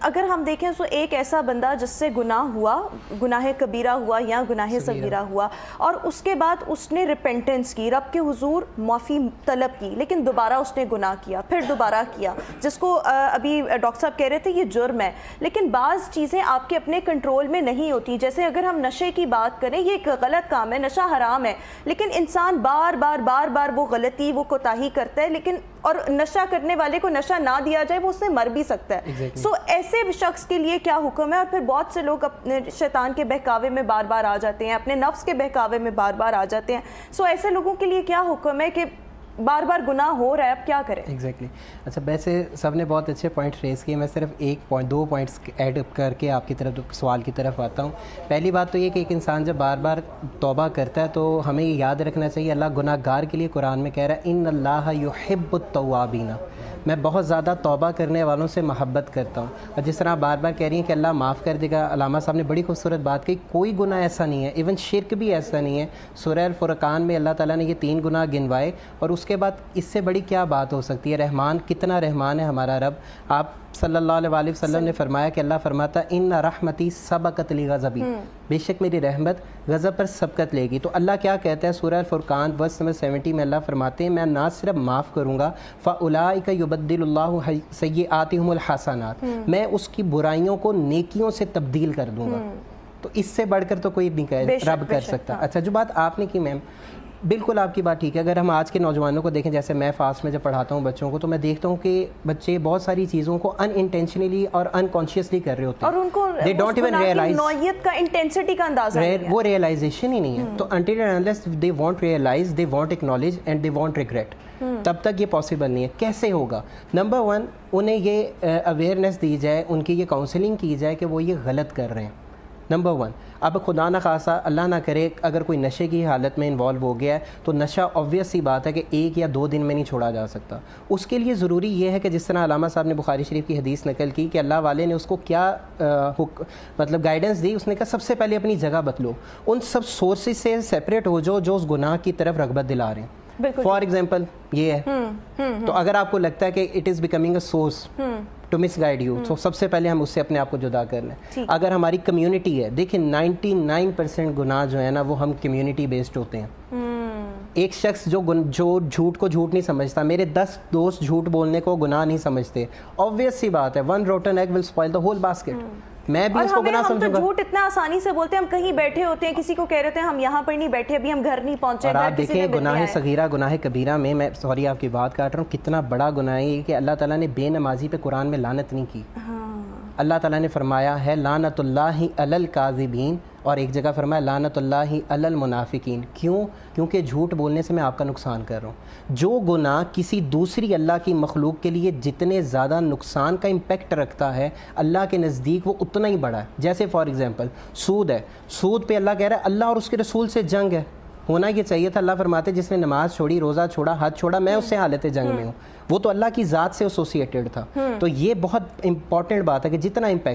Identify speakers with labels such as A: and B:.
A: اگر ہم دیکھیں تو ایک ایسا بندہ جس سے گناہ ہوا، گناہ کبیرہ ہوا یا گناہ صغیرہ ہوا، اور اس کے بعد اس نے ریپینٹنس کی، رب کے حضور معافی طلب کی، لیکن دوبارہ اس نے گناہ کیا، پھر دوبارہ کیا، جس کو ابھی ڈاکٹر صاحب کہہ رہے تھے یہ جرم ہے. لیکن بعض چیزیں آپ کے اپنے کنٹرول میں نہیں ہوتی. جیسے اگر ہم نشے کی بات کریں، یہ ایک غلط کام ہے، نشہ حرام ہے، لیکن انسان بار بار وہ غلطی، وہ کوتاہی کرتا ہے. لیکن اور نشہ کرنے والے کو نشہ نہ دیا جائے وہ اس سے مر بھی سکتا ہے. سو ایسے شخص کے لیے کیا حکم ہے؟ اور پھر بہت سے لوگ اپنے شیطان کے بہکاوے میں بار بار آ جاتے ہیں، اپنے نفس کے بہکاوے میں بار بار آ جاتے ہیں. سو ایسے لوگوں کے لیے کیا حکم ہے کہ بار بار گناہ ہو رہا ہے، اب کیا کریں؟
B: ایگزیکٹلی. اچھا، ویسے سب نے بہت اچھے پوائنٹ ریز کیے. میں صرف دو پوائنٹس ایڈ کر کے آپ کی طرف سوال کی طرف آتا ہوں. پہلی بات تو یہ کہ ایک انسان جب بار بار توبہ کرتا ہے تو ہمیں یہ یاد رکھنا چاہیے اللہ گناہ گار کے لیے قرآن میں کہہ رہا ہے ان اللہ یحب التوابین، میں بہت زیادہ توبہ کرنے والوں سے محبت کرتا ہوں. اور جس طرح بار بار کہہ رہی ہیں کہ اللہ معاف کر دے گا، علامہ صاحب نے بڑی خوبصورت بات کہی، کوئی گناہ ایسا نہیں ہے، ایون شرک بھی ایسا نہیں ہے. سورہ الفرقان میں اللہ تعالیٰ نے یہ 3 گناہ گنوائے، اور اس کے بعد اس سے بڑی کیا بات ہو سکتی ہے؟ رحمان، کتنا رحمان ہے ہمارا رب. آپ صلی اللہ علیہ وآلہ وسلم نے فرمایا کہ اللہ فرماتا ہے ان رحمتی سبقت لغضبی، بے شک میری رحمت غضب پر سبقت لے گی. تو اللہ کیا کہتا ہے سورہ الفرقان ورس نمبر 70 میں؟ اللہ فرماتے ہیں میں نہ صرف معاف کروں گا، فاولئک یبدل اللہ سیئاتہم الحسنات، میں اس کی برائیوں کو نیکیوں سے تبدیل کر دوں گا. تو اس سے بڑھ کر تو کوئی نہیں رب کر سکتا. اچھا، جو بات آپ نے کی میم، بالکل آپ کی بات ٹھیک ہے. اگر ہم آج کے نوجوانوں کو دیکھیں، جیسے میں فاسٹ میں جب پڑھاتا ہوں بچوں کو، تو میں دیکھتا ہوں کہ بچے بہت ساری چیزوں کو ان انٹینشنلی اور انکانشیسلی کر رہے ہوتے ہیں،
A: اور ان کو
B: دے ڈونٹ ایون ریئلائز
A: نوعیت کا، انٹینسٹی کا اندازہ نہیں ہے،
B: وہ ریئلائزیشن ہی نہیں ہے. تو until and unless they want realize, they want acknowledge and they want regret, تب تک یہ پاسبل نہیں ہے. کیسے ہوگا؟ نمبر 1، انہیں یہ اویئرنیس دی جائے، ان کی یہ کاؤنسلنگ کی جائے کہ وہ یہ غلط کر رہے ہیں. نمبر 1. اب خدا نہ خاصا اللہ نہ کرے اگر کوئی نشے کی حالت میں انوالو ہو گیا ہے تو نشہ آبویس سی بات ہے کہ 1 یا 2 دن میں نہیں چھوڑا جا سکتا. اس کے لیے ضروری یہ ہے کہ جس طرح علامہ صاحب نے بخاری شریف کی حدیث نقل کی کہ اللہ والے نے اس کو کیا مطلب گائیڈنس دی، اس نے کہا سب سے پہلے اپنی جگہ بدلو، ان سب سورسز سے سیپریٹ ہو جو اس گناہ کی طرف رغبت دلا رہے ہیں. فار ایگزامپل یہ ہے، تو اگر آپ کو لگتا ہے کہ it is becoming a source to misguide you, تو سب سے پہلے ہم اس سے اپنے آپ کو جدا کر لیں. اگر ہماری کمیونٹی ہے، دیکھیں 99% گناہ جو ہے نا وہ ہم کمیونٹی بیسڈ ہوتے ہیں. ایک شخص جو جھوٹ کو جھوٹ نہیں سمجھتا، میرے 10 دوست جھوٹ بولنے کو گناہ نہیں سمجھتے، آبویس سی بات ہے one rotten egg will spoil the whole basket. میں بھی اس کو گناہ سمجھوں گا.
A: ہم تو جھوٹ اتنا آسانی سے بولتے ہیں، ہم کہیں بیٹھے ہوتے ہیں، کسی کو کہہ رہے ہیں ہم یہاں پر نہیں بیٹھے، ابھی ہم گھر نہیں پہنچے.
B: اور آپ دیکھیں گناہ صغیرہ گناہ کبیرہ میں سوری آپ کی بات کاٹ رہا ہوں، کتنا بڑا گناہ ہے کہ اللہ تعالیٰ نے بے نمازی پہ قرآن میں لعنت نہیں کی. اللہ تعالیٰ نے فرمایا ہے لعنت اللہ علی الکاذبین، اور ایک جگہ فرمایا لعنت اللہ علی المنافقین. کیونکہ جھوٹ بولنے سے میں آپ کا نقصان کر رہا ہوں. جو گناہ کسی دوسری اللہ کی مخلوق کے لیے جتنے زیادہ نقصان کا امپیکٹ رکھتا ہے اللہ کے نزدیک وہ اتنا ہی بڑا ہے. جیسے فار ایگزامپل سود ہے، سود پہ اللہ کہہ رہا ہے اللہ اور اس کے رسول سے جنگ ہے. ہونا یہ چاہیے تھا، اللہ فرماتے جس نے نماز چھوڑی، روزہ چھوڑا، حج چھوڑا، میں اس سے حالت جنگ میں ہوں. وہ تو اللہ کی ذات سے ایسوسیٹڈ تھا. تو یہ بہت امپورٹنٹ بات ہے کہ جتنا امپیکٹ